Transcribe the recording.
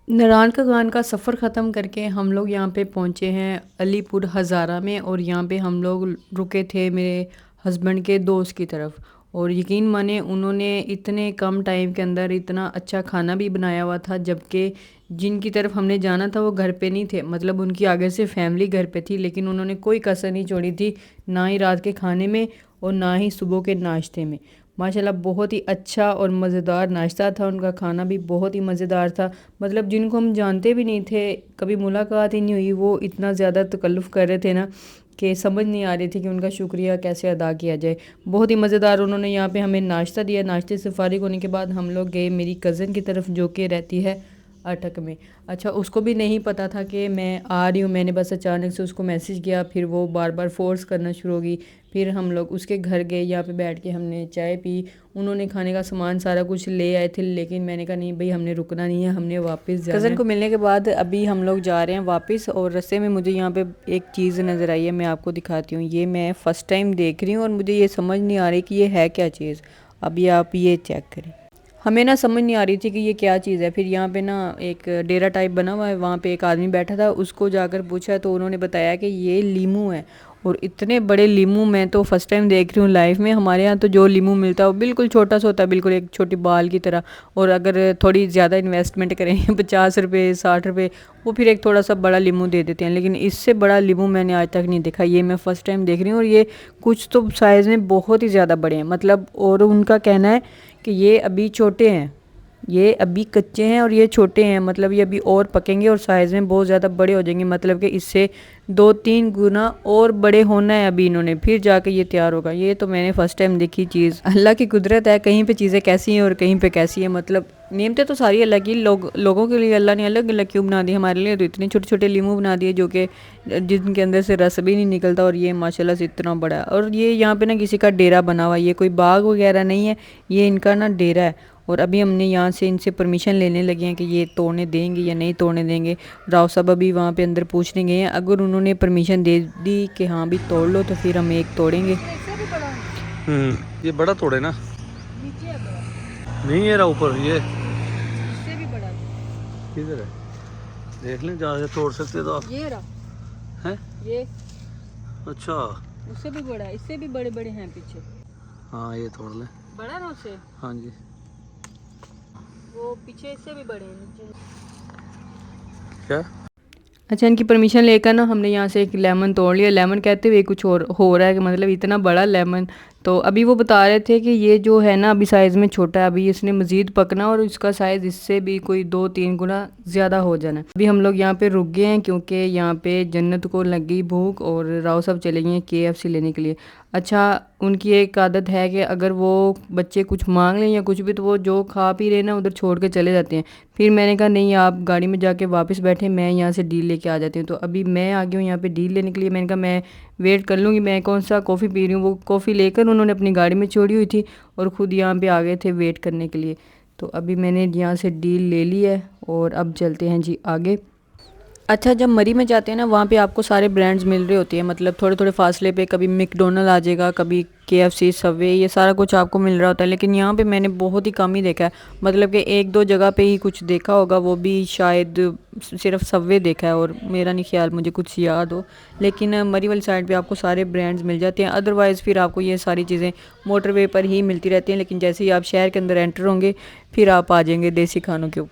नारायण का गान का सफ़र ख़त्म करके हम लोग यहाँ पे पहुँचे हैं अलीपुर हज़ारा में। और यहाँ पे हम लोग रुके थे मेरे हस्बैंड के दोस्त की तरफ। और यकीन माने उन्होंने इतने कम टाइम के अंदर इतना अच्छा खाना भी बनाया हुआ था, जबकि जिनकी तरफ हमने जाना था वो घर पे नहीं थे। मतलब उनकी आगे से फैमिली घर पे थी, लेकिन उन्होंने कोई कसर नहीं छोड़ी थी, ना ही रात के खाने में और ना ही सुबह के नाश्ते में। माशाल्लाह बहुत ही अच्छा और मज़ेदार नाश्ता था, उनका खाना भी बहुत ही मज़ेदार था। मतलब जिनको हम जानते भी नहीं थे, कभी मुलाकात ही नहीं हुई, वो इतना ज़्यादा तकल्लुफ़ कर रहे थे ना कि समझ नहीं आ रही थी कि उनका शुक्रिया कैसे अदा किया जाए। बहुत ही मज़ेदार उन्होंने यहाँ पे हमें नाश्ता दिया। नाश्ते से फ़ारिग होने के बाद हम लोग गए मेरी कज़न की तरफ, जो कि रहती है अटक में। अच्छा, उसको भी नहीं पता था कि मैं आ रही हूँ, मैंने बस अचानक से उसको मैसेज किया, फिर वो बार बार फ़ोर्स करना शुरू होगी। फिर हम लोग उसके घर गए, यहाँ पे बैठ के हमने चाय पी। उन्होंने खाने का सामान सारा कुछ ले आए थे, लेकिन मैंने कहा नहीं भाई, हमने रुकना नहीं है, हमने वापस जाना है। कज़न को मिलने के बाद अभी हम लोग जा रहे हैं वापस। और रास्ते में मुझे यहाँ पे एक चीज़ नज़र आई है, मैं आपको दिखाती हूँ। ये मैं फ़र्स्ट टाइम देख रही हूँ और मुझे ये समझ नहीं आ रही कि ये है क्या चीज़। अभी आप ये चेक करें। हमें ना समझ नहीं आ रही थी कि ये क्या चीज़ है। फिर यहाँ पे ना एक डेरा टाइप बना हुआ है, वहाँ पे एक आदमी बैठा था, उसको जाकर पूछा तो उन्होंने बताया कि ये लीमू है। और इतने बड़े लीमू मैं तो फर्स्ट टाइम देख रही हूँ लाइफ में। हमारे यहाँ तो जो लीमू मिलता है वो बिल्कुल छोटा सा होता है, बिल्कुल एक छोटी बाल की तरह। और अगर थोड़ी ज़्यादा इन्वेस्टमेंट करें 50 रुपये 60 रुपये, वो फिर एक थोड़ा सा बड़ा लीमू दे देते हैं। लेकिन इससे बड़ा लीमू मैंने आज तक नहीं देखा, ये मैं फ़र्स्ट टाइम देख रही हूँ। और ये कुछ तो साइज़ में बहुत ही ज़्यादा बड़े हैं, मतलब। और उनका कहना है कि ये अभी छोटे हैं, ये अभी कच्चे हैं और ये छोटे हैं, मतलब ये अभी और पकेंगे और साइज़ में बहुत ज़्यादा बड़े हो जाएंगे। मतलब कि इससे 2-3 गुना और बड़े होना है अभी इन्होंने, फिर जाके ये तैयार होगा। ये तो मैंने फ़र्स्ट टाइम देखी चीज़। अल्लाह की कुदरत है, कहीं पे चीज़ें कैसी हैं और कहीं पे कैसी हैं। मतलब नेमतें तो सारी अलग ही, लोगों के लिए अल्लाह ने अलग अलग क्यों बना दी, हमारे लिए तो इतने छोटे छोटे लीमू बना दिए जो कि जिनके अंदर से रस भी नहीं निकलता। और ये माशाल्लाह से इतना बड़ा है। और ये यहाँ पे ना किसी का डेरा बना हुआ है, ये कोई बाग वगैरह नहीं है, ये इनका ना डेरा है। और अभी हमने यहाँ से इनसे परमिशन लेने लगे हैं कि ये तोड़ने देंगे या नहीं तोड़ने देंगे। राव साहब अभी वहाँ पे अंदर पूछने गए हैं, अगर उन्होंने परमिशन दे दी कि हाँ भी तोड़ लो, तो फिर हम एक तोड़ेंगे। ये बड़ा तोड़े ना, नीचे है बड़ा। नहीं ये रहा ऊपर, ये इससे भी बड़ा किधर है, देख लें जहाँ से तोड़ सकते तो आप। ये रहा हैं ये, अच्छा, उससे भी बड़ा है, इससे भी बड़े बड़े हैं पीछे। हाँ ये तोड़ लें। बड़ा ना उससे, हाँ जी, वो पीछे इससे भी बड़े हैं नीचे। क्या? अच्छा, इनकी परमिशन लेकर ना हमने यहाँ से एक लेमन तोड़ लिया। लेमन कहते हुए कुछ और हो रहा है कि मतलब इतना बड़ा लेमन। तो अभी वो बता रहे थे कि ये जो है ना अभी साइज़ में छोटा है, अभी इसने मज़ीद पकना और इसका साइज़ इससे भी कोई 2-3 गुना ज़्यादा हो जाना है। अभी हम लोग यहाँ पे रुक गए हैं क्योंकि यहाँ पे जन्नत को लग गई भूख और राव साहब चले गए हैं KFC लेने के लिए। अच्छा, उनकी एक आदत है कि अगर वो बच्चे कुछ मांग लें या कुछ भी, तो वो जो खा पी रहे ना उधर छोड़ के चले जाते हैं। फिर मैंने कहा नहीं, आप गाड़ी में जाके वापस बैठे, मैं यहाँ से डील लेके आ जाती हूँ। तो अभी मैं आ गई हूँ यहाँ पे डील लेने के लिए। मैंने कहा मैं वेट कर लूँगी, मैं कौन सा कॉफ़ी पी रही हूँ। वो कॉफ़ी लेकर उन्होंने अपनी गाड़ी में छोड़ी हुई थी और ख़ुद यहाँ पे आ गए थे वेट करने के लिए। तो अभी मैंने यहाँ से डील ले ली है और अब चलते हैं जी आगे। अच्छा, जब मरी में जाते हैं ना, वहाँ पे आपको सारे ब्रांड्स मिल रहे होते हैं, मतलब थोड़े थोड़े फासले पे कभी मैकडोनल्ड आ जाएगा, कभी KFC, सबवे, ये सारा कुछ आपको मिल रहा होता है। लेकिन यहाँ पे मैंने बहुत ही कम ही देखा है, मतलब कि 1-2 जगह पे ही कुछ देखा होगा, वो भी शायद सिर्फ सबवे देखा है और मेरा नहीं ख्याल मुझे कुछ याद हो। लेकिन मरी वाली साइड पे आपको सारे ब्रांड्स मिल जाते हैं। अदरवाइज़ फिर आपको ये सारी चीज़ें मोटरवे पर ही मिलती रहती हैं। लेकिन जैसे ही आप शहर के अंदर एंटर होंगे, फिर आप आ जाएंगे देसी खानों के ऊपर।